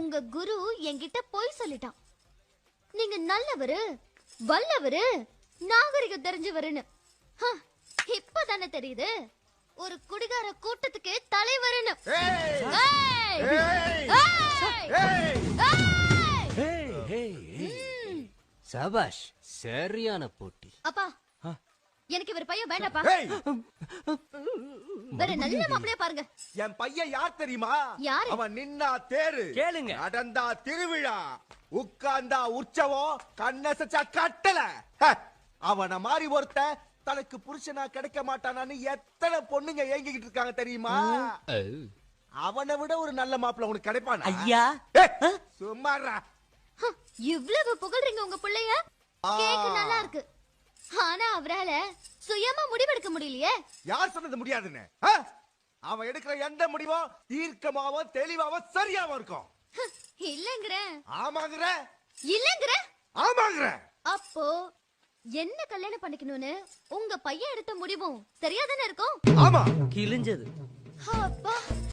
உங்க குரு என்கிட்ட போய் சொல்லிட்டான். நீங்க நல்லவரு, வல்லவரு, நாகரிகம் தெரிஞ்சவருன்னு. இப்பதானே தெரியுது ஒரு குடிகார கூட்டத்துக்கு தலைவருன்னு. சபாஷ், சரியான போட்டி. அப்பா, எனக்கு இவர் பையன் வேண்டாப்பா. வேற நல்ல மாப்பிளைய பாருங்க. என் பையன் யார் தெரியுமா? யாரு? அவன் நின்னா தேரு, கேளுங்க. நடந்தா திருவிழா, உட்கார்ந்தா உற்சவம், கண்ணசச்சா கட்டல. அவன மாதிரி ஒருத்த தனக்கு புருஷனா கிடைக்க மாட்டானான்னு எத்தனை பொண்ணுங்க ஏங்கிக்கிட்டு இருக்காங்க தெரியுமா? அவனை விட ஒரு நல்ல மாப்பிள்ள உனக்கு கிடைப்பானா? ஐயா சும்மாறா. இவ்வளவு புகழ்றீங்க உங்க பிள்ளைய. கேக்க நல்லா இருக்கு. ஆனா அவரால சுயமா முடிவெடுக்க முடியலையே. யார் சொன்னது முடியாதுன்னு? அவன் எடுக்கிற எந்த முடிவும் தீர்க்கமாவும் தெளிவாவும் சரியாவும் இருக்கும். இல்லங்கற. ஆமாங்கற. இல்லங்கற. ஆமாங்கற. அப்போ என்ன கல்யாணம் பண்ணிக்கணும்னு உங்க பையன் எடுத்த முடிவும் சரியாதானே இருக்கும்? ஆமா. கிழிஞ்சது. அப்பா